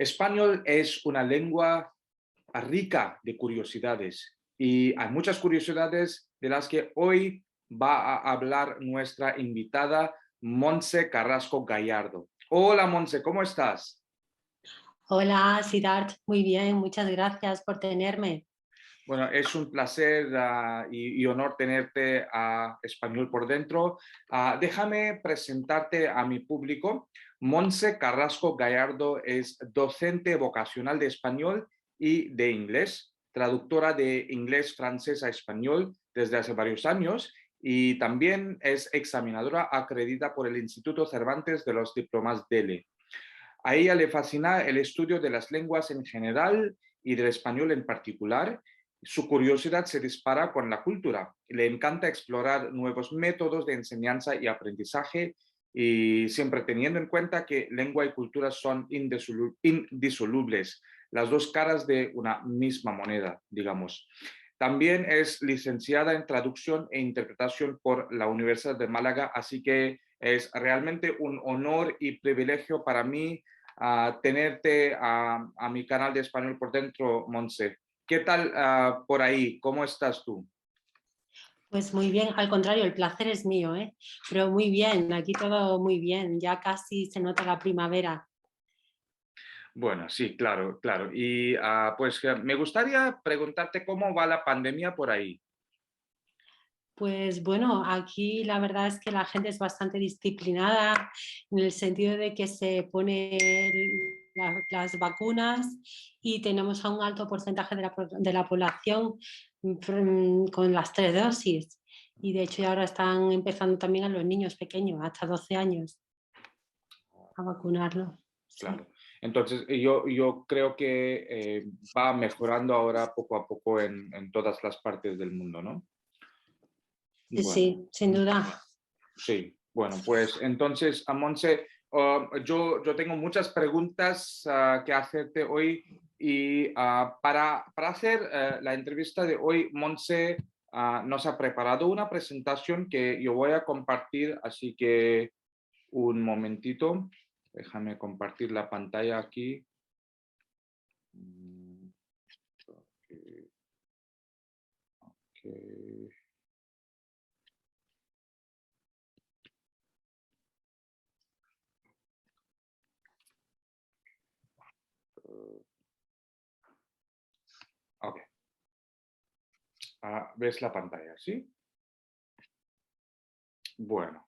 Español es una lengua rica de curiosidades y hay muchas curiosidades de las que hoy va a hablar nuestra invitada Montse Carrasco Gallardo. Hola Montse, ¿cómo estás? Hola, Siddharth. Muy bien, muchas gracias por tenerme. Bueno, es un placer y honor tenerte a Español por Dentro. Déjame presentarte a mi público. Montse Carrasco Gallardo es docente vocacional de español y de inglés, traductora de inglés francés a español desde hace varios años y también es examinadora acreditada por el Instituto Cervantes de los diplomas DELE. A ella le fascina el estudio de las lenguas en general y del español en particular. Su curiosidad se dispara con la cultura. Le encanta explorar nuevos métodos de enseñanza y aprendizaje y siempre teniendo en cuenta que lengua y cultura son indisolubles, las dos caras de una misma moneda, digamos. También es licenciada en traducción e interpretación por la Universidad de Málaga, así que es realmente un honor y privilegio para mí tenerte a mi canal de Español por Dentro, Montse. ¿Qué tal por ahí? ¿Cómo estás tú? Pues muy bien, al contrario, el placer es mío, ¿eh? Pero muy bien, aquí todo muy bien, ya casi se nota la primavera. Bueno, sí, claro, claro. Y pues me gustaría preguntarte cómo va la pandemia por ahí. Pues bueno, aquí la verdad es que la gente es bastante disciplinada en el sentido de que se pone las vacunas y tenemos a un alto porcentaje de la población con las 3 dosis. Y de hecho ya ahora están empezando también a los niños pequeños, hasta 12 años, a vacunarlos. Sí. Claro. Entonces, yo creo que va mejorando ahora poco a poco en todas las partes del mundo, ¿no? Sí, Bueno. sí, sin duda. Sí, bueno, pues entonces, Monse, yo tengo muchas preguntas que hacerte hoy y para hacer la entrevista de hoy, Monse nos ha preparado una presentación que yo voy a compartir, así que un momentito, déjame compartir la pantalla aquí. Mm, ok, ok. Ok. ¿Ves la pantalla? ¿Sí? Bueno.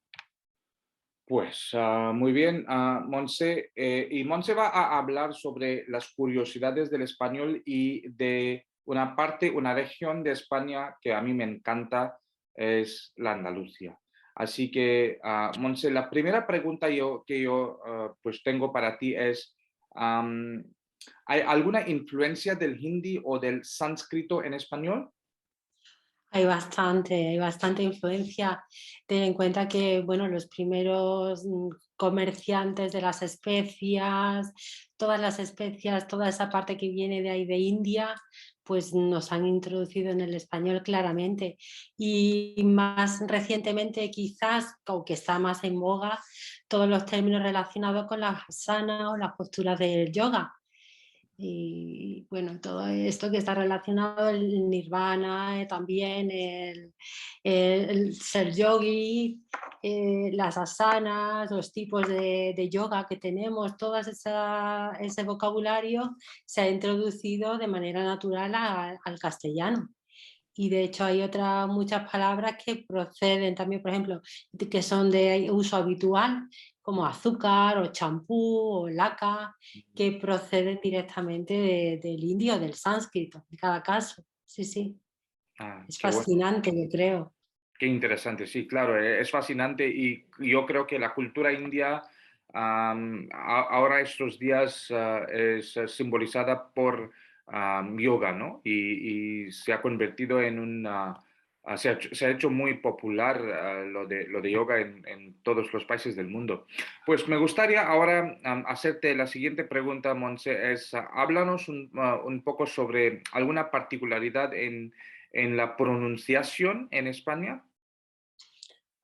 Pues muy bien, Monse. Y Monse va a hablar sobre las curiosidades del español y de una parte, una región de España que a mí me encanta, es la Andalucía. Así que, Monse, la primera pregunta que yo pues tengo para ti es, am, ¿hay alguna influencia del hindi o del sánscrito en español? Hay bastante influencia. Ten en cuenta que, bueno, los primeros comerciantes de las especias, todas las especias, toda esa parte que viene de ahí de India, pues nos han introducido en el español claramente. Y más recientemente, quizás, aunque está más en boga, todos los términos relacionados con la asana o las posturas del yoga. Y bueno, todo esto que está relacionado, el nirvana, también el ser yogi, las asanas, los tipos de yoga que tenemos, todo ese vocabulario se ha introducido de manera natural al castellano. Y de hecho hay otras muchas palabras que proceden también, por ejemplo, que son de uso habitual, como azúcar o champú o laca, que proceden directamente del indio o del sánscrito, en cada caso. Sí, sí, es Qué bueno. fascinante, yo creo. Qué interesante, sí, claro, es fascinante y yo creo que la cultura india ahora estos días es simbolizada por yoga, ¿no? Y se ha convertido en se ha hecho muy popular lo de yoga en todos los países del mundo. Pues me gustaría ahora hacerte la siguiente pregunta, Monse, es háblanos un poco sobre alguna particularidad en la pronunciación en España.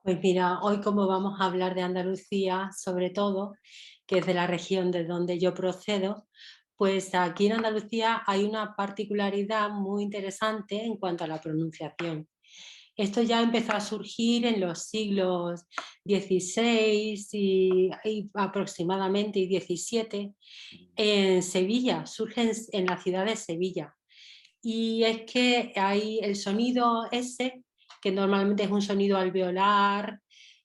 Pues mira, hoy como vamos a hablar de Andalucía, sobre todo, que es de la región de donde yo procedo, Pues aquí en Andalucía hay una particularidad muy interesante en cuanto a la pronunciación. Esto ya empezó a surgir en los siglos XVI y aproximadamente y XVII en Sevilla, surge en la ciudad de Sevilla. Y es que hay el sonido S, que normalmente es un sonido alveolar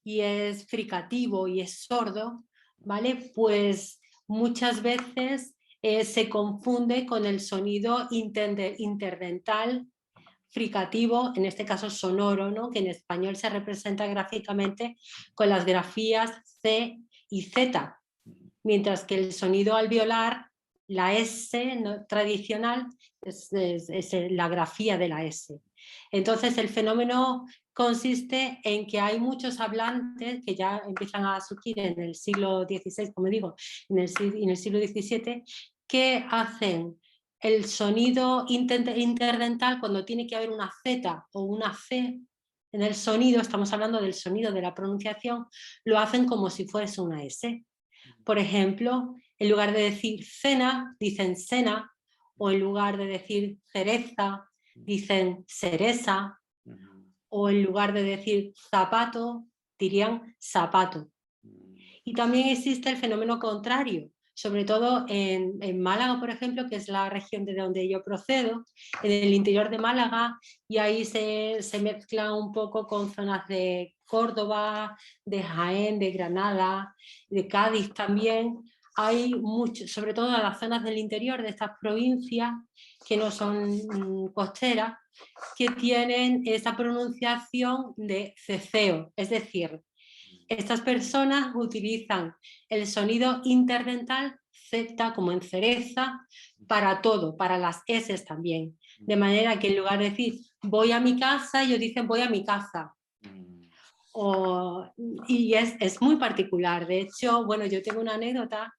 y es fricativo y es sordo, ¿vale? Pues muchas veces se confunde con el sonido interdental fricativo, en este caso sonoro, ¿no? Que en español se representa gráficamente con las grafías C y Z, mientras que el sonido alveolar, la S, ¿no?, tradicional, es la grafía de la S. Entonces el fenómeno consiste en que hay muchos hablantes que ya empiezan a surgir en el siglo XVI, como digo, en el siglo XVII, que hacen el sonido interdental cuando tiene que haber una Z o una C en el sonido, estamos hablando del sonido de la pronunciación, lo hacen como si fuese una S. Por ejemplo, en lugar de decir cena, dicen cena, o en lugar de decir cereza, dicen cereza, o en lugar de decir zapato, dirían zapato. Y también existe el fenómeno contrario, sobre todo en Málaga, por ejemplo, que es la región de donde yo procedo, en el interior de Málaga, y ahí se mezcla un poco con zonas de Córdoba, de Jaén, de Granada, de Cádiz también. Hay mucho, sobre todo en las zonas del interior de estas provincias que no son costeras, que tienen esa pronunciación de ceceo, es decir, estas personas utilizan el sonido interdental Z como en cereza para todo, para las S también. De manera que en lugar de decir voy a mi casa, ellos dicen voy a mi casa. Y es muy particular. De hecho, bueno, yo tengo una anécdota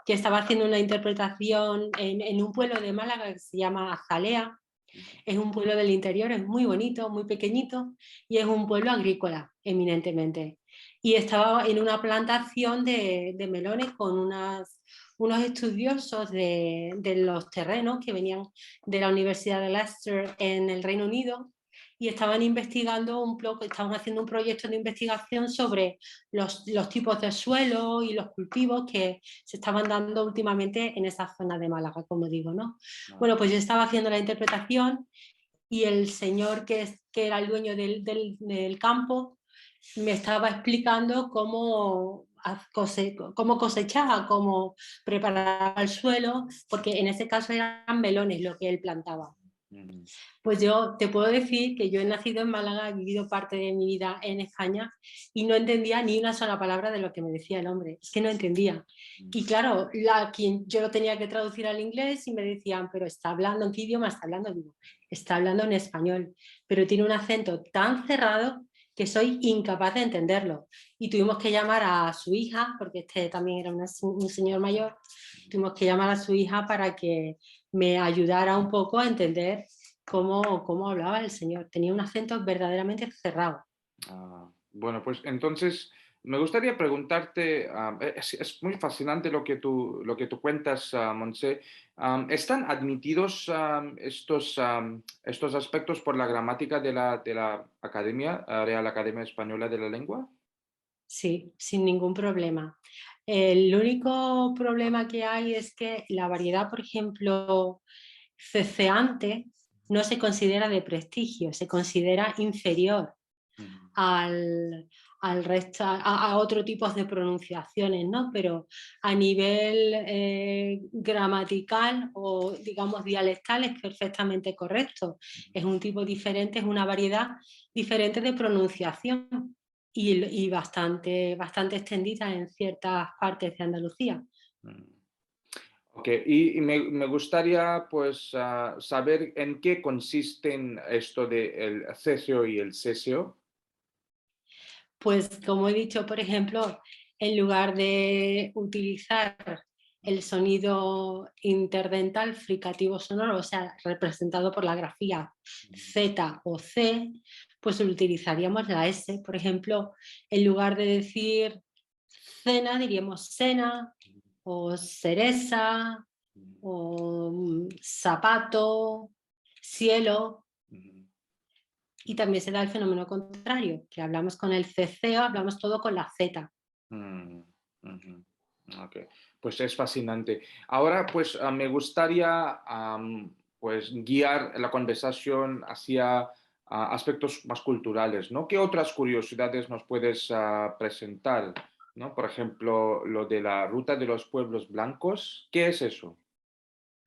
que estaba haciendo una interpretación en un pueblo de Málaga que se llama Azalea. Es un pueblo del interior, es muy bonito, muy pequeñito y es un pueblo agrícola eminentemente. Y estaba en una plantación de melones con unos estudiosos de los terrenos que venían de la Universidad de Leicester en el Reino Unido y estaban investigando estaban haciendo un proyecto de investigación sobre los tipos de suelo y los cultivos que se estaban dando últimamente en esa zona de Málaga, como digo, ¿no? Bueno, pues yo estaba haciendo la interpretación y el señor que era el dueño del campo me estaba explicando cómo cosechaba, cómo preparaba el suelo, porque en ese caso eran melones lo que él plantaba. Pues yo te puedo decir que yo he nacido en Málaga, he vivido parte de mi vida en España y no entendía ni una sola palabra de lo que me decía el hombre, es que no entendía. Y claro, yo lo tenía que traducir al inglés y me decían, pero ¿está hablando en qué idioma está hablando? Digo, está hablando en español, pero tiene un acento tan cerrado que soy incapaz de entenderlo. Y tuvimos que llamar a su hija, porque este también era un señor mayor, tuvimos que llamar a su hija para que me ayudara un poco a entender cómo hablaba el señor. Tenía un acento verdaderamente cerrado. Bueno, pues entonces me gustaría preguntarte, es muy fascinante lo que tú cuentas, Montse. ¿Están admitidos estos aspectos por la gramática de la Academia, Real Academia Española de la Lengua? Sí, sin ningún problema. El único problema que hay es que la variedad, por ejemplo, ceceante, no se considera de prestigio, se considera inferior Ujú. al resto, a otro tipo de pronunciaciones, ¿no? Pero a nivel gramatical o, digamos, dialectal es perfectamente correcto. Es un tipo diferente, es una variedad diferente de pronunciación y bastante extendida en ciertas partes de Andalucía. Mm. Ok, y me gustaría pues saber en qué consisten esto de el cesio y el cesio. Pues como he dicho, por ejemplo, en lugar de utilizar el sonido interdental fricativo sonoro, o sea, representado por la grafía Z o C, pues utilizaríamos la S. Por ejemplo, en lugar de decir cena, diríamos cena o cereza Mm, o zapato, cielo. ujú, Y también se da el fenómeno contrario, que hablamos con el ceceo, hablamos todo con la Z. mm, ujú. Ok, pues es fascinante. Ahora, pues me gustaría pues guiar la conversación hacia aspectos más culturales, ¿no? ¿Qué otras curiosidades nos puedes presentar? ¿No? Por ejemplo, lo de la ruta de los pueblos blancos. ¿Qué es eso?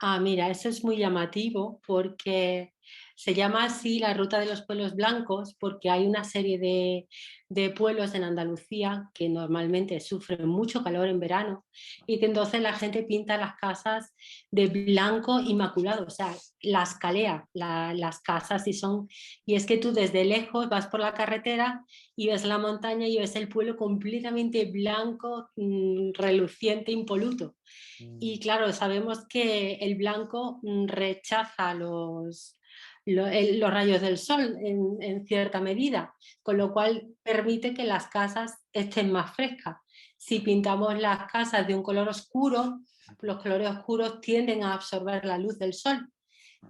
Ah, mira, eso es muy llamativo porque se llama así la Ruta de los Pueblos Blancos porque hay una serie de pueblos en Andalucía que normalmente sufren mucho calor en verano y que entonces la gente pinta las casas de blanco inmaculado, o sea, las calea las casas y es que tú desde lejos vas por la carretera y ves la montaña y ves el pueblo completamente blanco, reluciente, impoluto. Y Mm, claro, sabemos que el blanco rechaza los rayos del sol en cierta medida, con lo cual permite que las casas estén más frescas. Si pintamos las casas de un color oscuro, los colores oscuros tienden a absorber la luz del sol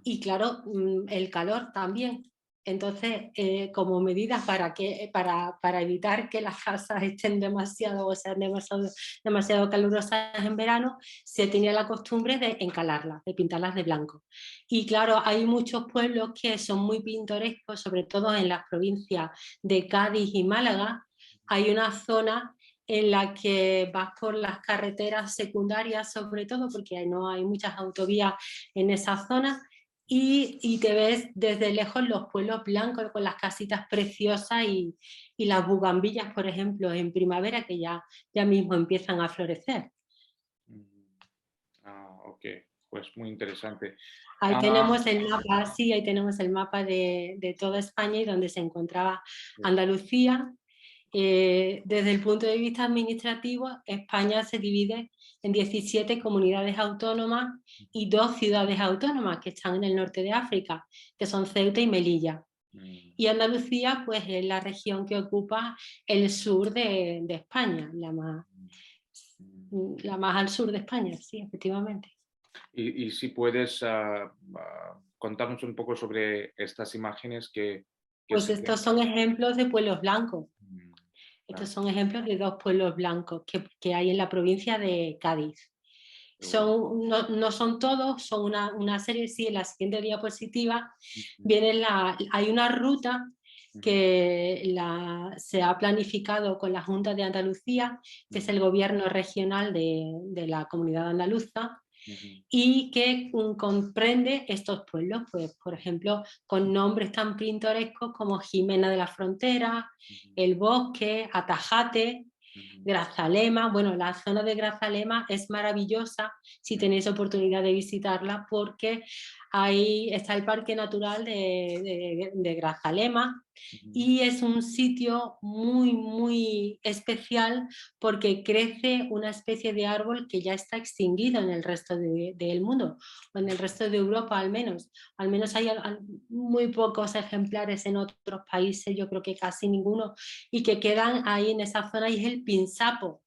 y claro, el calor también. Entonces, como medida para evitar que las casas estén demasiado o sean demasiado calurosas en verano, se tenía la costumbre de encalarlas, de pintarlas de blanco. Y claro, hay muchos pueblos que son muy pintorescos, sobre todo en las provincias de Cádiz y Málaga. Hay una zona en la que vas por las carreteras secundarias, sobre todo porque no hay muchas autovías en esa zona, y te ves desde lejos los pueblos blancos con las casitas preciosas y las bugambillas, por ejemplo, en primavera que ya mismo empiezan a florecer. mm. Ok, pues muy interesante. Ahí Ah, tenemos el mapa, sí, ahí tenemos el mapa de toda España y donde se encontraba sí. Andalucía. Desde el punto de vista administrativo, España se divide en 17 comunidades autónomas y dos ciudades autónomas que están en el norte de África, que son Ceuta y Melilla. Mm, Y Andalucía, pues, es la región que ocupa el sur de España, mm. la más al sur de España, sí, efectivamente. Y si puedes contarnos un poco sobre estas imágenes que Pues se ven. estos son ejemplos de pueblos blancos. Mm, Estos ah, son ejemplos de dos pueblos blancos que hay en la provincia de Cádiz. qué bueno. No son todos, son una serie, sí, en la siguiente diapositiva Ujú, hay una ruta ujú, que se ha planificado con la Junta de Andalucía, que es ujú, el gobierno regional de la comunidad andaluza, ujú, y que comprende estos pueblos, pues, por ejemplo, con nombres tan pintorescos como Jimena de la Frontera, ujú, El Bosque, Atajate, ujú, Grazalema. Bueno, la zona de Grazalema es maravillosa si ujú, tenéis oportunidad de visitarla porque ahí está el Parque Natural de Grazalema ujú, y es un sitio muy, muy especial porque crece una especie de árbol que ya está extinguido en el resto del mundo, o en el resto de Europa al menos. Al menos hay muy pocos ejemplares en otros países, yo creo que casi ninguno, y que quedan ahí en esa zona, y es el pinzapo.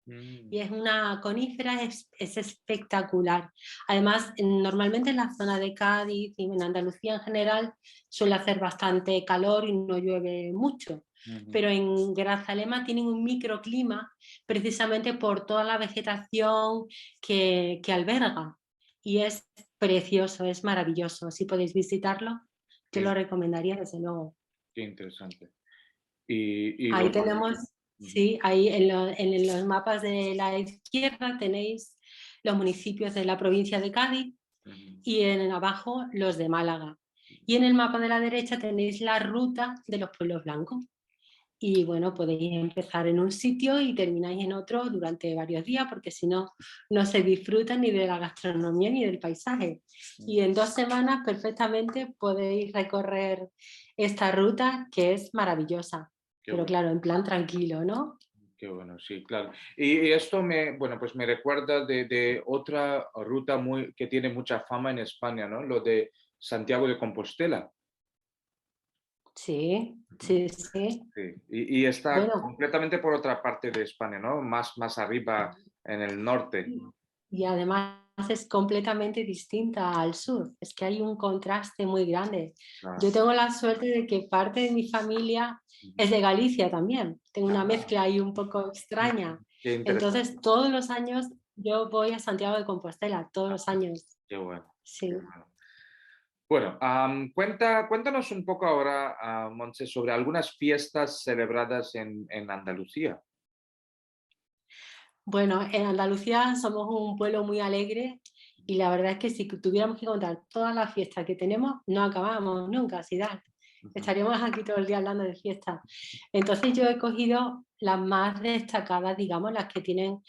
Y mm, es una conífera, es espectacular. Además, normalmente en la zona de Cádiz y en Andalucía en general suele hacer bastante calor y no llueve mucho. ujú. Pero en Grazalema tienen un microclima precisamente por toda la vegetación que alberga. Y es precioso, es maravilloso. Si podéis visitarlo, yo lo Qué, recomendaría desde luego. qué interesante. Y Ahí bueno, tenemos, ujú, sí, ahí en los mapas de la izquierda tenéis los municipios de la provincia de Cádiz ujú, y en abajo los de Málaga. Y en el mapa de la derecha tenéis la ruta de los pueblos blancos. Y bueno, podéis empezar en un sitio y termináis en otro durante varios días, porque si no, no se disfruta ni de la gastronomía ni del paisaje. Y ujú. en 2 semanas perfectamente podéis recorrer esta ruta que es maravillosa. Qué Pero bueno. claro, en plan tranquilo, ¿no? Qué bueno, sí, claro. Y esto bueno, pues me recuerda de otra ruta que tiene mucha fama en España, ¿no? Lo de Santiago de Compostela. Sí, Ujú. sí, sí. Sí. Y está Bueno, completamente por otra parte de España, ¿no? Más arriba en el norte. y además es completamente distinta al sur. Es que hay un contraste muy grande. Yo Claro. tengo la suerte de que parte de mi familia Ujú. es de Galicia también. Tengo una Ah, mezcla ahí un poco extraña. qué interesante, Entonces, todos los años yo voy a Santiago de Compostela, todos los años. qué bueno, Sí. qué bueno. Bueno, cuéntanos un poco ahora, Montse, sobre algunas fiestas celebradas en Andalucía. Bueno, en Andalucía somos un pueblo muy alegre y la verdad es que si tuviéramos que contar todas las fiestas que tenemos, no acabamos nunca, si da. Ujú. Estaríamos aquí todo el día hablando de fiestas. Entonces yo he cogido las más destacadas, digamos, las que tienen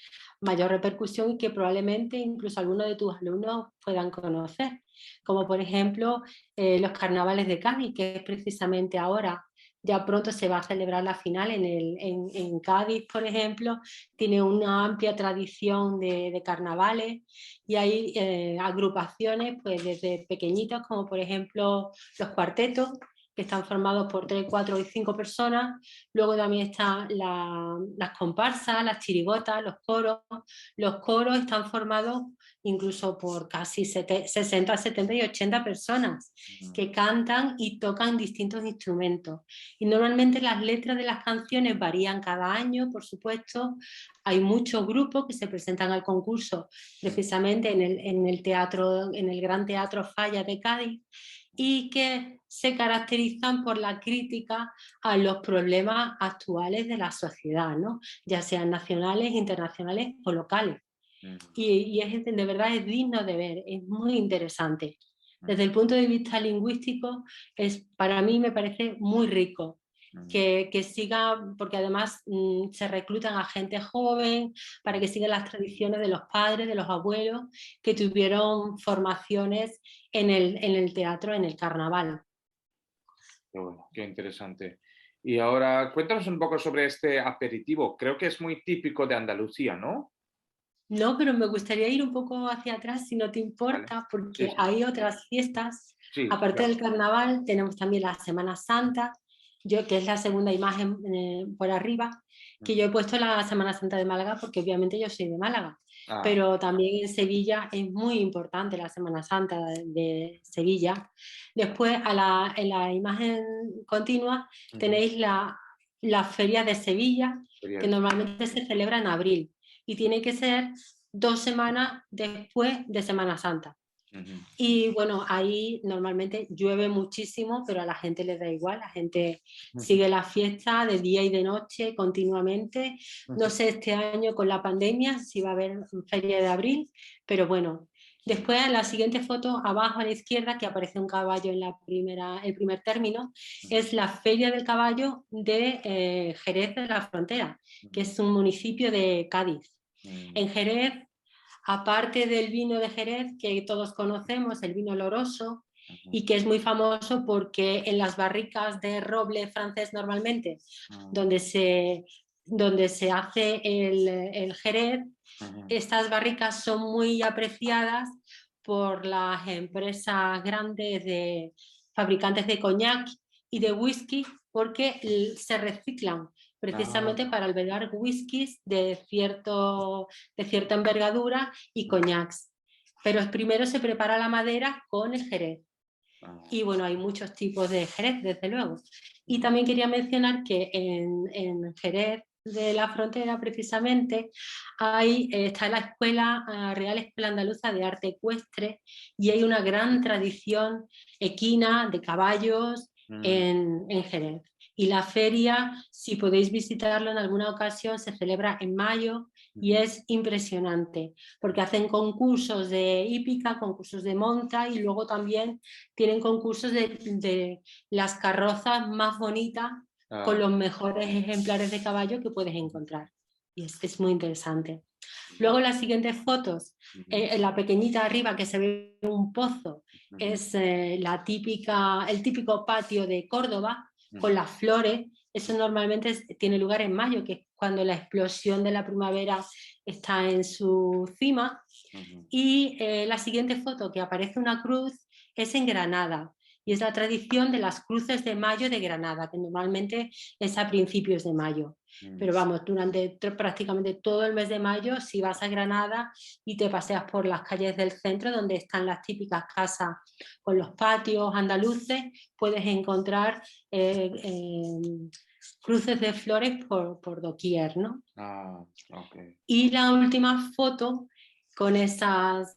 mayor repercusión y que probablemente incluso algunos de tus alumnos puedan conocer, como por ejemplo los carnavales de Cádiz, que es precisamente ahora. Ya pronto se va a celebrar la final en Cádiz, por ejemplo, tiene una amplia tradición de carnavales y hay agrupaciones pues desde pequeñitos como por ejemplo los cuartetos que están formados por 3, 4 y 5 personas. Luego también están las comparsas, las chirigotas, los coros. Los coros están formados incluso por casi 60, 70 y 80 personas Ujú. que cantan y tocan distintos instrumentos. Y normalmente las letras de las canciones varían cada año, por supuesto. Hay muchos grupos que se presentan al concurso precisamente en el teatro, en el Gran Teatro Falla de Cádiz, y que se caracterizan por la crítica a los problemas actuales de la sociedad, ¿no? Ya sean nacionales, internacionales o locales. Ujú. Y de verdad es digno de ver, es muy interesante. Desde Ujú. el punto de vista lingüístico, para mí me parece muy rico. Ujú. Que siga, porque además se reclutan a gente joven para que sigan las tradiciones de los padres, de los abuelos, que tuvieron formaciones en el teatro, en el carnaval. Qué bueno, qué interesante. Y ahora cuéntanos un poco sobre este aperitivo. Creo que es muy típico de Andalucía, ¿no? No, pero me gustaría ir un poco hacia atrás, si no te Vale. importa, Sí, porque sí, hay otras fiestas. sí, Aparte claro. del carnaval, tenemos también la Semana Santa, que es la segunda imagen por arriba, que Ujú. yo he puesto la Semana Santa de Málaga, porque obviamente yo soy de Málaga. Ah, Pero también en Sevilla es muy importante la Semana Santa de Sevilla. Después, en la imagen continua, ujú. tenéis la Feria de Sevilla, que Sería- normalmente se celebra en abril y tiene que ser 2 semanas después de Semana Santa. Ujú. Y bueno, ahí normalmente llueve muchísimo, pero a la gente le da igual, la gente Ujú. sigue la fiesta de día y de noche continuamente. No Ujú. sé este año con la pandemia si va a haber feria de abril, pero bueno. Después, en la siguiente foto, abajo a la izquierda, que aparece un caballo en el primer término, Ujú. es la Feria del Caballo de Jerez de la Frontera, que Ujú. es un municipio de Cádiz. Ujú. En Jerez, aparte del vino de Jerez que todos conocemos, el vino oloroso, Ujú. y que es muy famoso porque en las barricas de roble francés normalmente, Ujú. donde se, donde se hace el Jerez, Ujú. estas barricas son muy apreciadas por las empresas grandes de fabricantes de coñac y de whisky porque se reciclan precisamente Ah, para albergar whiskies de cierta envergadura y coñacs. Pero primero se prepara la madera con el jerez. ah, Y bueno, hay muchos tipos de Jerez, desde luego. Y ujú. también quería mencionar que en Jerez de la Frontera, precisamente, está la Escuela Real Escuela Andaluza de Arte Ecuestre y hay una gran tradición equina de caballos Mm. en Jerez. Y la feria, si podéis visitarlo en alguna ocasión, se celebra en mayo y Ujú. es impresionante, porque hacen concursos de hípica, concursos de monta y luego también tienen concursos de las carrozas más bonitas con Ah, los mejores ejemplares de caballo que puedes ujú. encontrar. Y es muy interesante. Vale. Luego las siguientes fotos, Ujú. en la pequeñita arriba que se ve un pozo, Ujú. es el típico patio de Córdoba con Ujú. las flores. Eso normalmente tiene lugar en mayo, que es cuando la explosión de la primavera está en su cima. Ujú. Y la siguiente foto, que aparece una cruz, es en Granada. Y es la tradición de las cruces de mayo de Granada, que normalmente es a principios de mayo. mm, Pero vamos, durante prácticamente todo el mes de mayo, si vas a Granada y te paseas por las calles del centro, donde están las típicas casas con los patios andaluces, puedes encontrar cruces de flores por doquier, ¿no? ah, ok. Y la última foto con esas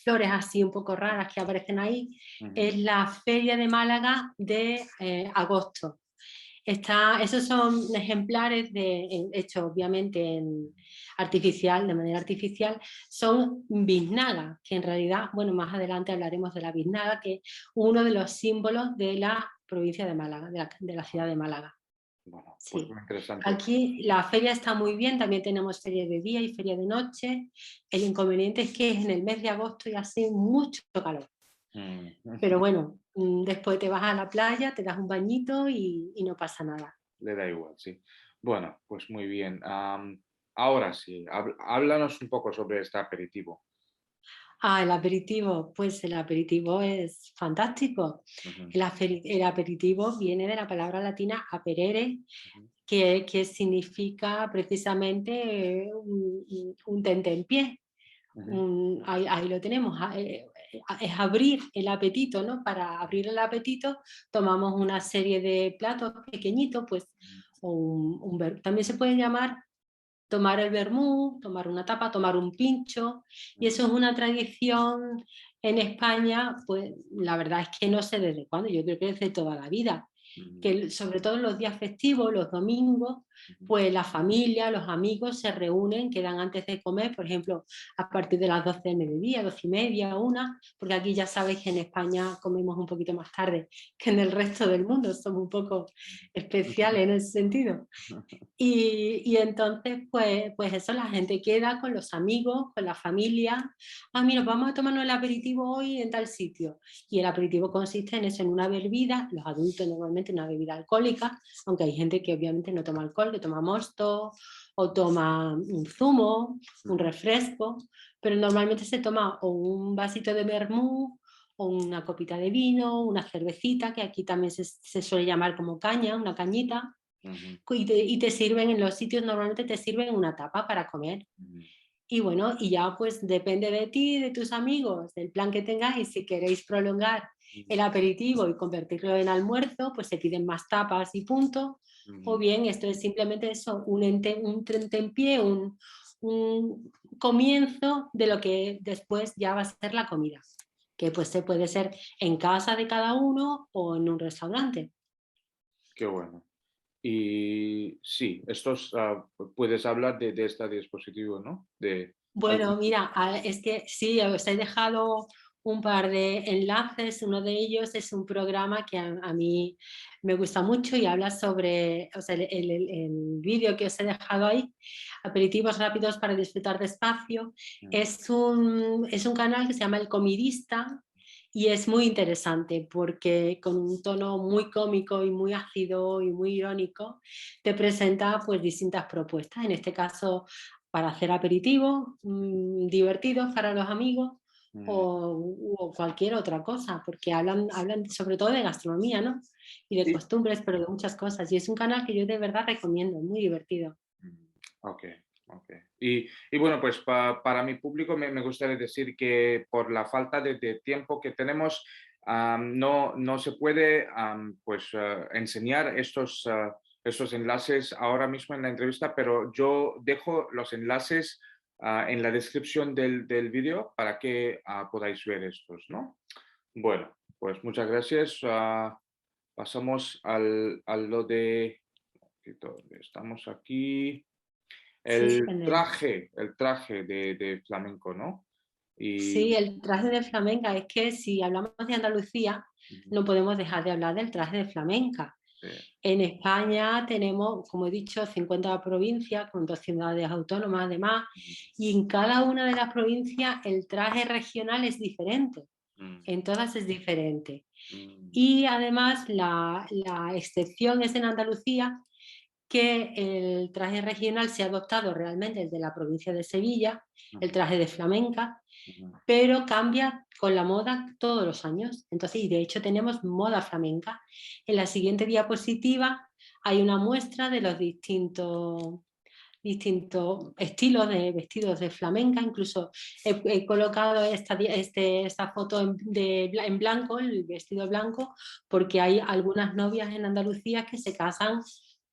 flores así un poco raras que aparecen ahí Ujú, es la Feria de Málaga de agosto. Esos son ejemplares hechos obviamente de manera artificial, son biznagas, que en realidad, bueno, más adelante hablaremos de la biznaga, que es uno de los símbolos de la provincia de Málaga, de la ciudad de Málaga. bueno, pues Sí. muy interesante. Aquí la feria está muy bien, también tenemos feria de día y feria de noche. El inconveniente es que en el mes de agosto y hace mucho calor. Mm, Pero bueno, después te vas a la playa, te das un bañito y no pasa nada. le da igual, sí. Bueno, pues muy bien. Ahora sí, háblanos un poco sobre este aperitivo. Ah, el aperitivo, pues el aperitivo es fantástico. Ujú, El aperitivo viene de la palabra latina aperere, ujú, que significa precisamente un tentempié. ujú, Ahí lo tenemos, es abrir el apetito, ¿no? Para abrir el apetito tomamos una serie de platos pequeñitos, pues, también se puede llamar tomar el vermú, tomar una tapa, tomar un pincho, y ujú, eso es una tradición en España, pues la verdad es que no sé desde cuándo, yo creo que desde toda la vida, ujú, que sobre todo en los días festivos, los domingos, ujú. pues la familia, los amigos se reúnen, quedan antes de comer, por ejemplo, a partir de las 12 del mediodía, 12:30, una, porque aquí ya sabéis que en España comemos un poquito más tarde que en el resto del mundo, somos un poco especiales en ese sentido. Y entonces, pues eso, la gente queda con los amigos, con la familia. Ah, mira, vamos a tomarnos el aperitivo hoy en tal sitio. Y el aperitivo consiste en eso, en una bebida, los adultos normalmente una bebida alcohólica, aunque hay gente que obviamente no toma alcohol, que toma mosto o toma un zumo, un Ujú. refresco, pero normalmente se toma o un vasito de vermú o una copita de vino, una cervecita, que aquí también se suele llamar como caña, una cañita, Ujú, y te sirven en los sitios, normalmente te sirven una tapa para comer. ujú, Y bueno, y ya pues depende de ti, de tus amigos, del plan que tengáis. Si queréis prolongar ujú, el aperitivo y convertirlo en almuerzo, pues se piden más tapas y punto. O ujú. bien esto es simplemente eso, un tentempié, un comienzo de lo que después ya va a ser la comida, que pues se puede ser en casa de cada uno o en un restaurante. Qué bueno. Y sí, puedes hablar de este dispositivo, ¿no? De Bueno, algún... mira, es que sí, os he dejado un par de enlaces. Uno de ellos es un programa que a mí me gusta mucho y habla sobre, o sea, el vídeo que os he dejado ahí, Aperitivos rápidos para disfrutar despacio, Mm, es un canal que se llama El Comidista y es muy interesante porque con un tono muy cómico y muy ácido y muy irónico te presenta pues distintas propuestas. En este caso para hacer aperitivos divertidos para los amigos mm. o cualquier otra cosa, porque hablan sobre todo de gastronomía, ¿no? Y de Y, costumbres, pero de muchas cosas. Y es un canal que yo de verdad recomiendo, muy divertido. mm, ok, ok. Y bueno, pues para mi público me gustaría decir que por la falta de tiempo que tenemos, no se puede pues, enseñar estos enlaces ahora mismo en la entrevista, pero yo dejo los enlaces en la descripción del vídeo para que podáis ver estos, ¿no? Bueno, pues muchas gracias. Pasamos a lo de... Estamos aquí. Sí, El traje de flamenco, ¿no? Y sí, el traje de flamenca, es que si hablamos de Andalucía, ujú, no podemos dejar de hablar del traje de flamenca. sí, En España tenemos, como he dicho, 50 provincias con 2 ciudades autónomas además, ujú, y en cada una de las provincias el traje regional es diferente, mm, en todas es diferente. mm, Y además la excepción es en Andalucía, que el traje regional se ha adoptado realmente desde la provincia de Sevilla, el ujú, traje de flamenca, ujú, pero cambia con la moda todos los años. Entonces, y de hecho tenemos moda flamenca. En la siguiente diapositiva hay una muestra de los distintos estilos de vestidos de flamenca. Incluso he colocado esta foto en blanco, el vestido blanco, porque hay algunas novias en Andalucía que se casan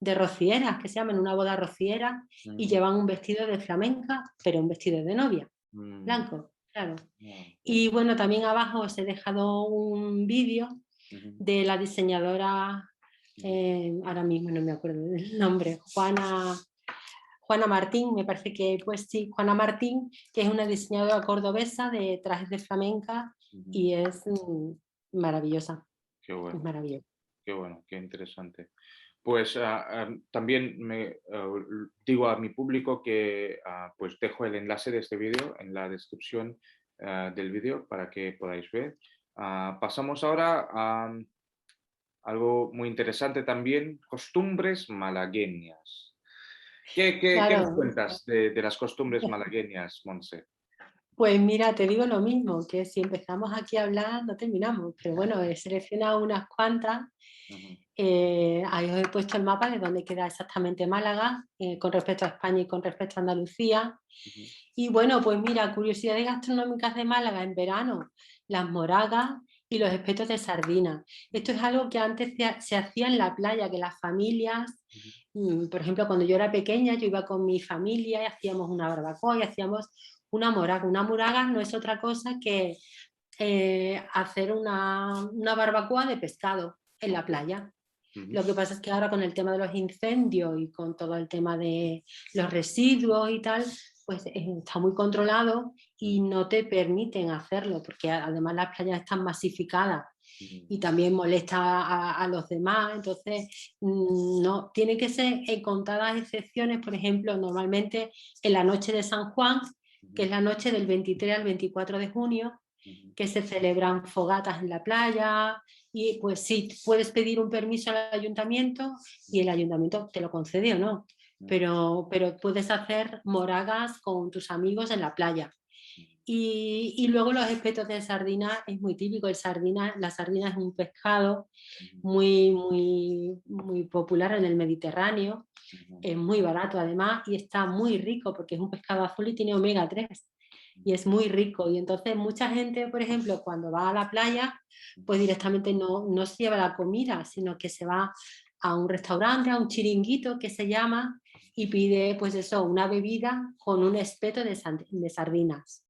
de rocieras, que se llaman una boda rociera, y Ujú. llevan un vestido de flamenca, pero un vestido de novia, Mm, blanco, claro. ok. Y bueno, también abajo os he dejado un vídeo Ujú, de la diseñadora, ujú, ahora mismo no me acuerdo del nombre, Juana Martín, me parece que pues sí, Juana Martín, que es una diseñadora cordobesa de trajes de flamenca ujú. y es maravillosa, Qué es bueno, maravillosa. qué bueno, qué interesante. Pues también digo a mi público que pues dejo el enlace de este vídeo en la descripción del vídeo para que podáis ver. Pasamos ahora a algo muy interesante también, costumbres malagueñas. ¿Qué nos Claro, cuentas de las costumbres malagueñas, Monse? pues mira, te digo lo mismo, que si empezamos aquí a hablar no terminamos, pero bueno, he seleccionado unas cuantas. Ujú, Ahí os he puesto el mapa de dónde queda exactamente Málaga, con respecto a España y con respecto a Andalucía. ujú, Y bueno, pues mira, curiosidades gastronómicas de Málaga en verano, las moragas y los espetos de sardina. Esto es algo que antes se hacía en la playa, que las familias, ujú, por ejemplo, cuando yo era pequeña, yo iba con mi familia y hacíamos una barbacoa y hacíamos una moraga. Una moraga no es otra cosa que hacer una barbacoa de pescado en la ok, playa. ujú, Lo que pasa es que ahora con el tema de los incendios y con todo el tema de los residuos y tal, pues está muy controlado y ujú, no te permiten hacerlo, porque además las playas están masificadas ujú, y también molesta a los demás. Entonces, no, tiene que ser en contadas excepciones. Por ejemplo, normalmente en la noche de San Juan, que es ujú, la noche del 23 al 24 de junio, ujú, que se celebran fogatas en la playa, y pues sí, puedes pedir un permiso al ayuntamiento y el ayuntamiento te lo concede o no, ujú, pero puedes hacer moragas con tus amigos en la playa. Y luego los espetos de sardina es muy típico. La sardina es un pescado ujú, muy popular en el Mediterráneo. ujú, Es muy barato además y está muy rico porque es un pescado azul y tiene omega 3 y ujú, es muy rico. Y entonces mucha gente, por ejemplo, cuando va a la playa, pues directamente no se lleva la comida, sino que se va a un restaurante, a un chiringuito que se llama, y pide pues eso, una bebida con un espeto de sardinas.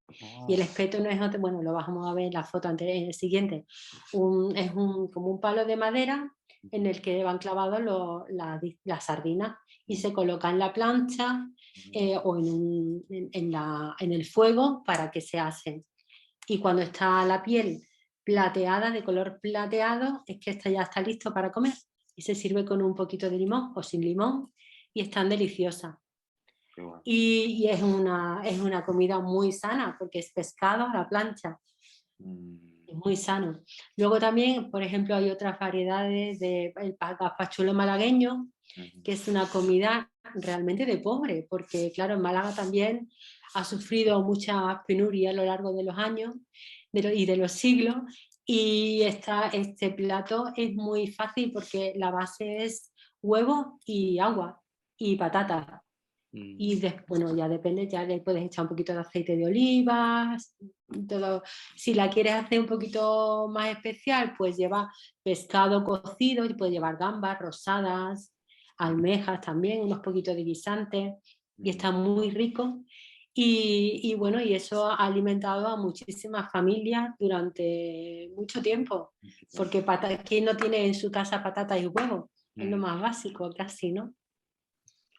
Y el ah, espeto no es otro, bueno, lo vamos a ver en la foto en el siguiente, como un palo de madera en ujú, el que van clavados las sardinas y ujú, se coloca en la plancha ujú, o en el fuego para que se asen. Y cuando está la piel plateada, de color plateado, es que ya está listo para comer. Y se sirve con un poquito de limón o sin limón y están deliciosas. qué bueno. Y es una comida muy sana porque es pescado a la plancha. Mm, Es muy sano. Luego también, por ejemplo, hay otras variedades de el gazpachuelo malagueño, ujú, que es una comida realmente de pobre, porque claro, en Málaga también ha sufrido mucha penuria a lo largo de los años y de los siglos, y este plato es muy fácil porque la base es huevo y agua y patata. mm, Y bueno, ya depende, ya le puedes echar un poquito de aceite de olivas, todo. Si la quieres hacer un poquito más especial, pues lleva pescado cocido y puede llevar gambas rosadas, almejas también, unos poquitos de guisantes, y ujú, está muy rico. Y bueno, y eso ha alimentado a muchísimas familias durante mucho tiempo, mucho tiempo. porque ¿quién no tiene en su casa patatas y huevos? Es lo Mm, más básico, casi, ¿no?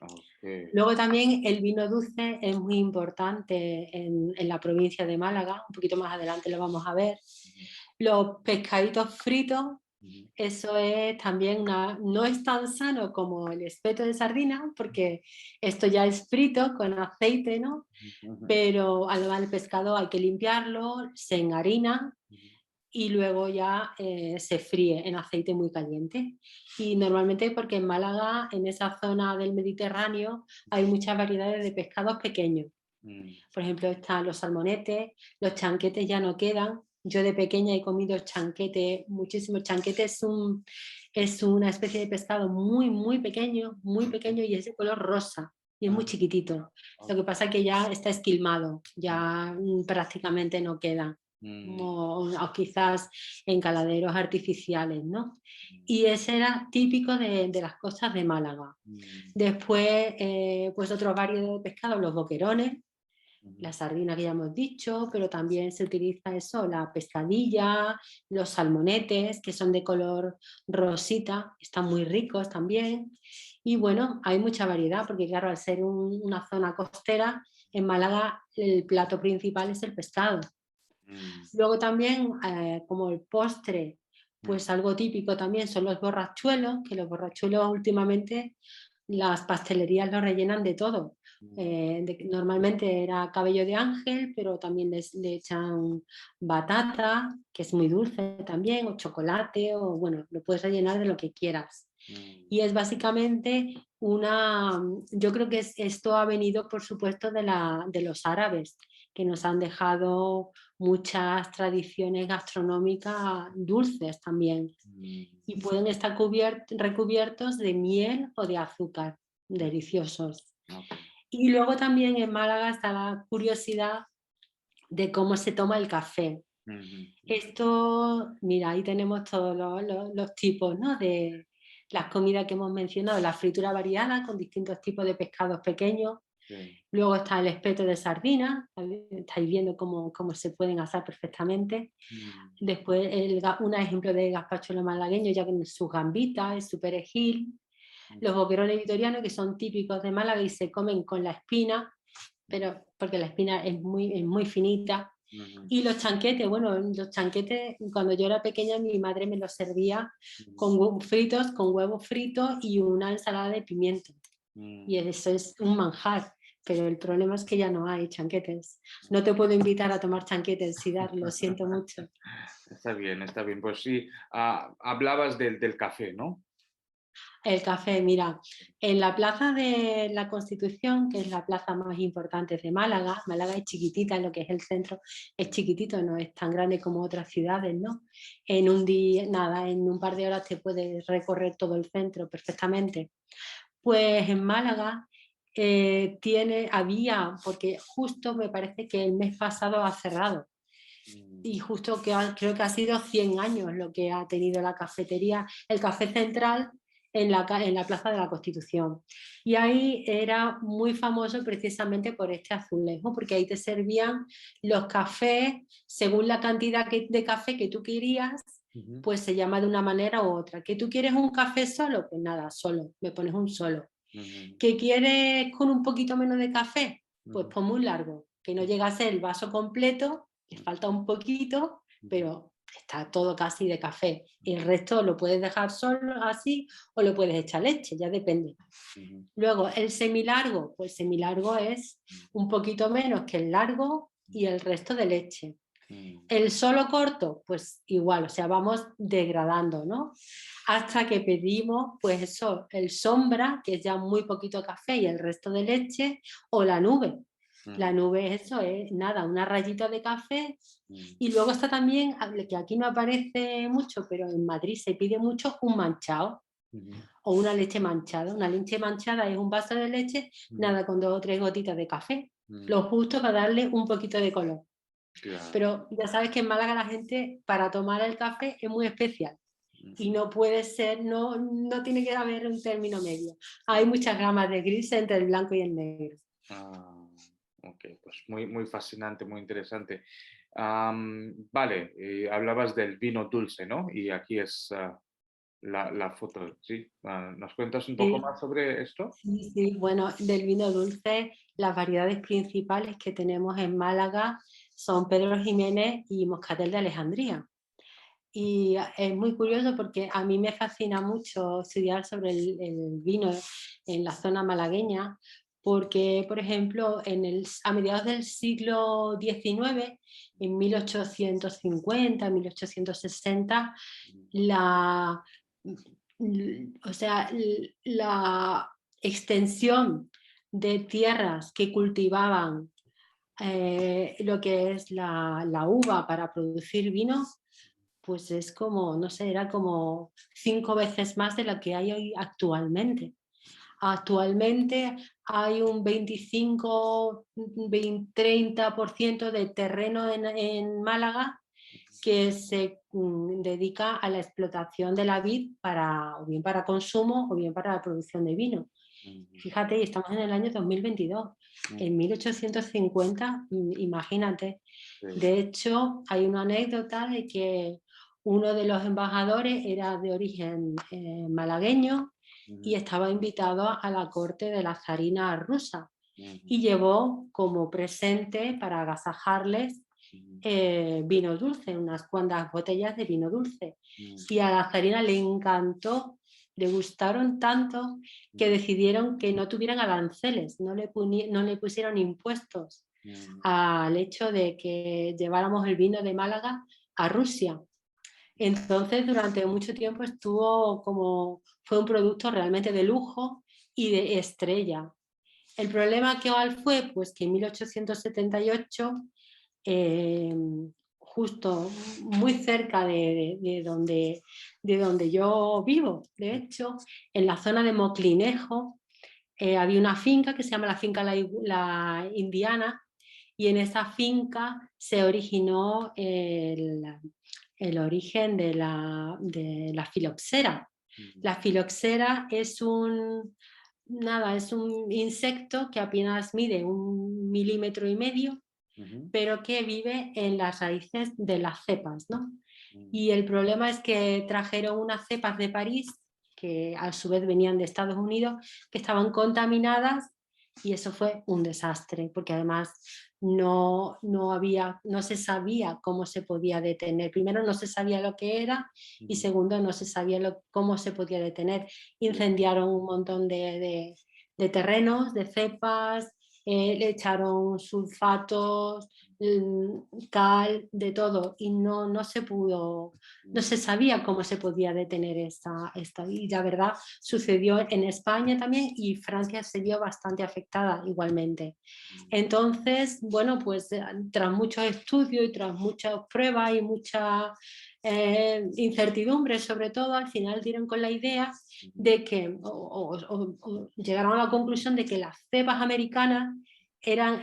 ok, Luego también el vino dulce es muy importante en la provincia de Málaga, un poquito más adelante lo vamos a ver. ujú, Los pescaditos fritos, ujú, eso es también no es tan sano como el espeto de sardina, porque esto ya es frito con aceite, ¿no? ujú, Pero además el pescado hay que limpiarlo, se enharina ujú, y luego ya se fríe en aceite muy caliente. Y normalmente porque en Málaga, en esa zona del Mediterráneo, hay muchas variedades de pescados pequeños. mm, Por ejemplo, están los salmonetes, los chanquetes ya no quedan, Yo de pequeña he comido chanquete, muchísimo. Chanquete es una especie de pescado muy pequeño y es de color rosa y es muy Ah, chiquitito. Lo que ok. pasa es que ya está esquilmado, ya prácticamente no queda. Mm, O quizás en caladeros artificiales, ¿no? mm, Y ese era típico de las costas de Málaga. mm, Después, pues otros varios de pescados, los boquerones, mm, la sardina que ya hemos dicho, pero también se utiliza eso, la pescadilla, los salmonetes, que son de color rosita, están muy ricos también. Y bueno, hay mucha variedad, porque claro, al ser una zona costera, en Málaga el plato principal es el pescado. mm, Luego también, como el postre, mm, pues algo típico también son los borrachuelos, que los borrachuelos últimamente las pastelerías los rellenan de todo. mm, Normalmente era cabello de ángel, pero también le echan batata, que es muy dulce también, o chocolate, o bueno, lo puedes rellenar de lo que quieras. mm, Y es básicamente yo creo que esto ha venido, por supuesto, de los árabes, que nos han dejado muchas tradiciones gastronómicas dulces también mm, y pueden estar recubiertos de miel o de azúcar, mm, deliciosos. ok. Y luego también en Málaga está la curiosidad de cómo se toma el café. Ujú, Esto, mira, ahí tenemos todos los tipos, ¿no? De las comidas que hemos mencionado, la fritura variada con distintos tipos de pescados pequeños. sí, Luego está el espeto de sardina, estáis viendo cómo se pueden asar perfectamente. mm, Después un ejemplo de gazpacho malagueño, ya con sus gambitas, su perejil. mm, Los boquerones vitorianos, que son típicos de Málaga y se comen con la espina, pero porque la espina es muy finita. ujú, Y los chanquetes, bueno, los chanquetes, cuando yo era pequeña, mi madre me los servía ujú, con huevos fritos, con huevos fritos y una ensalada de pimiento. mm. Y eso es un manjar, pero el problema es que ya no hay chanquetes. No te puedo invitar a tomar chanquetes, Sidar, lo siento mucho. Está bien, está bien. Pues sí, hablabas del café, ¿no? El café, mira, en la Plaza de la Constitución, que es la plaza más importante de Málaga, Málaga es chiquitita, en lo que es el centro es chiquitito, no es tan grande como otras ciudades, ¿no? En un día, nada, en un par de horas te puedes recorrer todo el centro perfectamente. Pues en Málaga había, porque justo me parece que el mes pasado ha cerrado, Mm, y justo creo que ha sido 100 años lo que ha tenido la cafetería, el Café Central en la Plaza de la Constitución. Y ahí era muy famoso precisamente por este azulejo, porque ahí te servían los cafés según la cantidad de café que tú querías, ujú, pues se llama de una manera u otra. ¿Que tú quieres un café solo? Pues nada, solo, me pones un solo. ujú, ¿Que quieres con un poquito menos de café? Pues ujú, ponme un largo, que no llega a ser el vaso completo, le ujú, falta un poquito, ujú, pero está todo casi de café. Y el resto lo puedes dejar solo así o le puedes echar leche, ya depende. ujú, Luego, el semilargo, pues semilargo es un poquito menos que el largo y el resto de leche. ujú, El solo corto, pues igual, o sea, vamos degradando, ¿no? Hasta que pedimos, pues eso, el sombra, que es ya muy poquito café y el resto de leche, o la nube. La ujú, nube, eso es nada, una rayita de café. ujú, Y luego está también, que aquí no aparece mucho, pero en Madrid se pide mucho un manchado ujú, o una leche manchada. Una leche manchada es un vaso de leche, ujú, nada, con 2 o 3 gotitas de café. Lo ujú. justo para darle un poquito de color. Claro. Pero ya sabes que en Málaga la gente para tomar el café es muy especial y Ujú, no puede ser, no tiene que haber un término medio. Hay muchas gamas de gris entre el blanco y el negro. ah, ok, pues muy, muy fascinante, muy interesante. Vale, hablabas del vino dulce, ¿no? Y aquí es la foto, ¿sí? ¿Nos cuentas un poco Sí, más sobre esto? sí, sí. Bueno, del vino dulce, las variedades principales que tenemos en Málaga son Pedro Jiménez y Moscatel de Alejandría. Y es muy curioso porque a mí me fascina mucho estudiar sobre el vino en la zona malagueña, porque, por ejemplo, a mediados del siglo XIX, en 1850, 1860, la, o sea, la extensión de tierras que cultivaban lo que es la uva para producir vino, pues es como, no sé, era como 5 veces más de lo que hay hoy actualmente. Actualmente hay un 25, 20, 30% de terreno en Málaga que se dedica a la explotación de la vid para, o bien para consumo o bien para la producción de vino. Ujú, Fíjate, estamos en el año 2022. ujú, En 1850, imagínate. sí, De hecho, hay una anécdota de que uno de los embajadores era de origen malagueño y ujú, estaba invitado a la corte de la zarina rusa ujú, y llevó como presente para agasajarles ujú, vino dulce, unas cuantas botellas de vino dulce. ujú, Y a la zarina le encantó, le gustaron tanto que ujú, decidieron que no tuvieran aranceles, no le pusieron impuestos ujú, al hecho de que lleváramos el vino de Málaga a Rusia. Entonces, durante mucho tiempo estuvo como, fue un producto realmente de lujo y de estrella. El problema que fue pues que en 1878 eh, justo muy cerca de donde yo vivo. De hecho, en la zona de Moclinejo había una finca que se llama la finca La Indiana y en esa finca se originó el origen de la filoxera. ujú, La filoxera es un insecto que apenas mide 1,5 milímetros ujú, pero que vive en las raíces de las cepas, ¿no? ujú, Y el problema es que trajeron unas cepas de París, que a su vez venían de Estados Unidos, que estaban contaminadas y eso fue un desastre, porque además no se sabía cómo se podía detener. Primero no se sabía lo que era y ujú, segundo no se sabía cómo se podía detener. sí, Incendiaron un montón de terrenos, de cepas, le echaron sulfatos, cal, de todo, y no se pudo, no ujú, se sabía cómo se podía detener esta. Y la verdad sucedió en España también y Francia se vio bastante afectada igualmente. Entonces, bueno, pues tras muchos estudios y tras muchas pruebas y mucha incertidumbre sobre todo, al final dieron con la idea ujú, de que, o llegaron a la conclusión de que las cepas americanas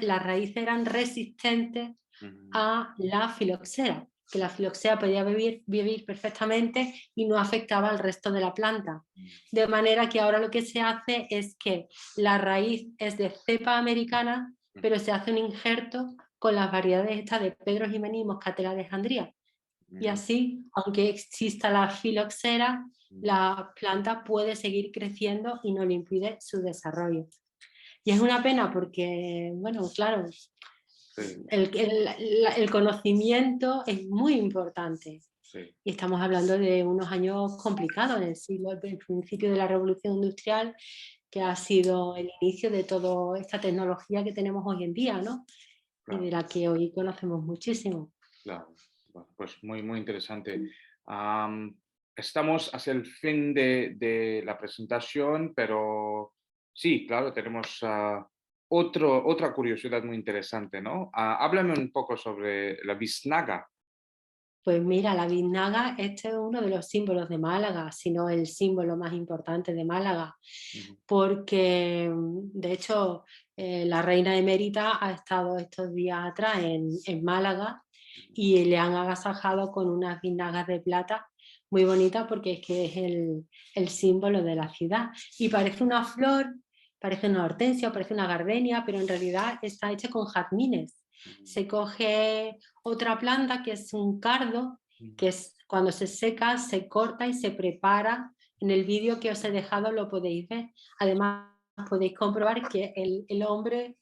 las raíces eran resistentes ujú, a la filoxera, que la filoxera podía vivir perfectamente y no afectaba al resto de la planta. De manera que ahora lo que se hace es que la raíz es de cepa americana, ujú, pero se hace un injerto con las variedades estas de Pedro Jiménez y Moscatel Alejandría. Y ujú, así, aunque exista la filoxera, ujú, la planta puede seguir creciendo y no le impide su desarrollo. Y es una pena porque, bueno, claro, sí, el conocimiento es muy importante. sí, Y estamos hablando de unos años complicados, el principio de la revolución industrial, que ha sido el inicio de toda esta tecnología que tenemos hoy en día, ¿no? Y de claro, la que hoy conocemos muchísimo. claro. Bueno, pues muy, muy interesante. Am, Estamos hacia el fin de la presentación, pero sí, claro, tenemos otra curiosidad muy interesante, ¿no? Háblame un poco sobre la biznaga. Pues mira, la biznaga, este es uno de los símbolos de Málaga, si no el símbolo más importante de Málaga, Ujú, porque de hecho la reina emérita ha estado estos días atrás en Málaga ujú, y le han agasajado con unas biznagas de plata muy bonitas porque es que es el símbolo de la ciudad. Y parece una flor, parece una hortensia, parece una gardenia, pero en realidad está hecha con jazmines. ujú, Se coge otra planta que es un cardo, ujú, que es, cuando se seca se corta y se prepara. En el vídeo que os he dejado lo podéis ver. Además podéis comprobar que el hombre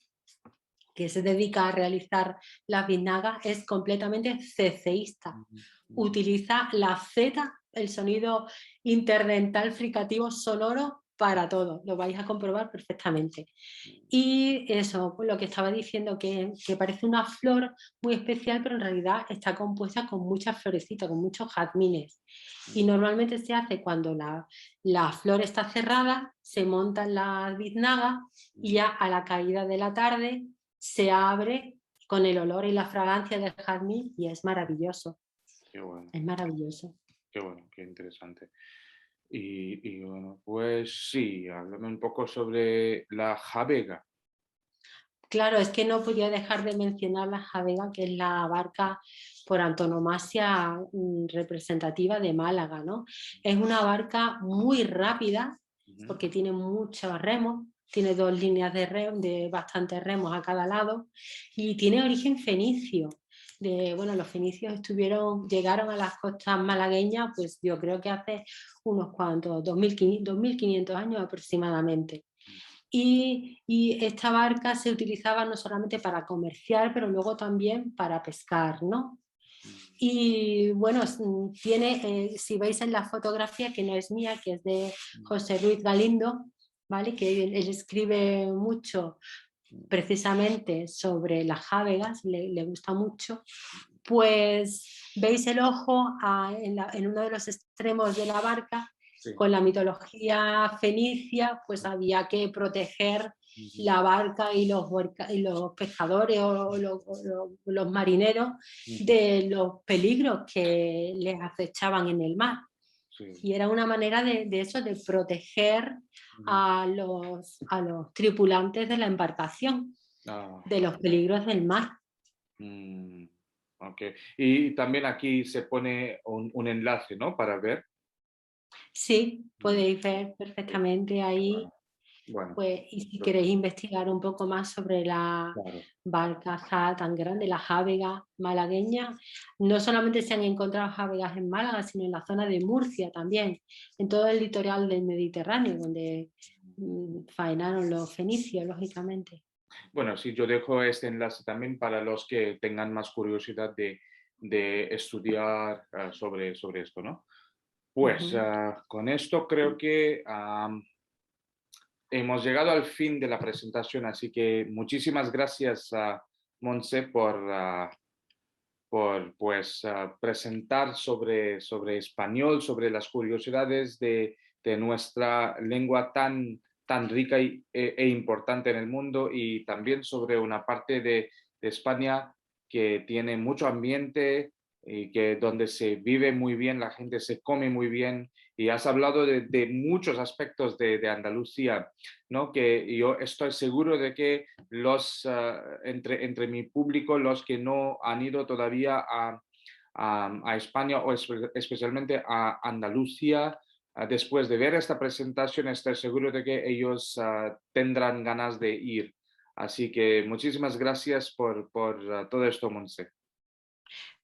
que se dedica a realizar las biznagas es completamente ceceísta. ujú, ujú, Utiliza la Z, el sonido interdental fricativo sonoro para todo. Lo vais a comprobar perfectamente. Y eso, pues lo que estaba diciendo, que parece una flor muy especial, pero en realidad está compuesta con muchas florecitas, con muchos jazmines. Y ujú, normalmente se hace cuando la flor está cerrada, se montan las biznagas y ujú, ya a la caída de la tarde se abre con el olor y la fragancia del jazmín y es maravilloso, Qué bueno, es maravilloso. qué bueno, qué interesante. Y bueno, pues sí, háblame un poco sobre la Jabega. Claro, es que no podía dejar de mencionar la Jabega, que es la barca por antonomasia representativa de Málaga, ¿no? Es una barca muy rápida Ujú, porque tiene muchos remos, tiene dos líneas de bastantes remos a cada lado y tiene origen fenicio. Bueno, los fenicios llegaron a las costas malagueñas, pues yo creo que hace unos cuantos, 2500 años aproximadamente. Y esta barca se utilizaba no solamente para comerciar, pero luego también para pescar, ¿no? Y bueno, si veis en la fotografía, que no es mía, que es de José Ruiz Galindo, ¿vale? Que él escribe mucho precisamente sobre las jávegas, le gusta mucho, pues veis el ojo en uno de los extremos de la barca, sí. con la mitología fenicia, pues había que proteger Ujú, la barca y los pescadores o los marineros ujú, de los peligros que les acechaban en el mar. sí. Y era una manera de eso, de proteger Ujú. a los tripulantes de la embarcación de Ajá. los peligros del mar. Mm, ok. Y también aquí se pone un enlace, ¿no? Para ver. Sí, Mm, podéis ver perfectamente ahí, bueno, pues, y si pues, queréis investigar un poco más sobre la claro. barcaza tan grande, la jávega malagueña, no solamente se han encontrado jávegas en Málaga, sino en la zona de Murcia también, en todo el litoral del Mediterráneo, donde faenaron los fenicios, lógicamente. Bueno, sí, yo dejo este enlace también para los que tengan más curiosidad de estudiar sobre esto, ¿no? Pues Ujú. con esto creo que hemos llegado al fin de la presentación, así que muchísimas gracias a Monse por pues, presentar sobre español, sobre las curiosidades de nuestra lengua tan rica e importante en el mundo y también sobre una parte de España que tiene mucho ambiente y que donde se vive muy bien, la gente se come muy bien y has hablado de muchos aspectos de Andalucía, ¿no? Que yo estoy seguro de que entre mi público, los que no han ido todavía a España o especialmente a Andalucía, después de ver esta presentación, estoy seguro de que ellos tendrán ganas de ir. Así que muchísimas gracias por todo esto, Monse.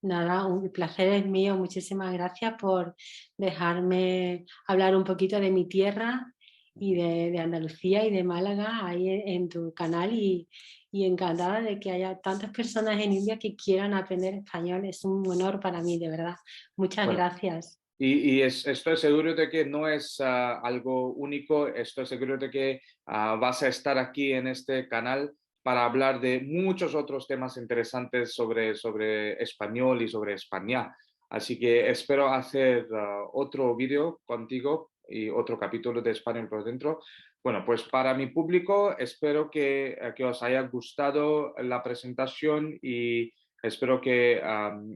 Nada, un placer es mío. Muchísimas gracias por dejarme hablar un poquito de mi tierra y de Andalucía y de Málaga ahí en tu canal y encantada de que haya tantas personas en India que quieran aprender español. Es un honor para mí, de verdad. Muchas Bueno, gracias. estoy seguro de que no es algo único, estoy seguro de que vas a estar aquí en este canal para hablar de muchos otros temas interesantes sobre español y sobre España. Así que espero hacer otro vídeo contigo y otro capítulo de Español por dentro. Bueno, pues para mi público espero que os haya gustado la presentación y espero que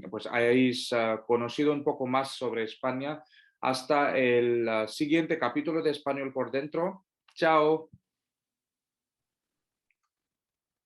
pues hayáis conocido un poco más sobre España. Hasta el siguiente capítulo de Español por Dentro. Chao.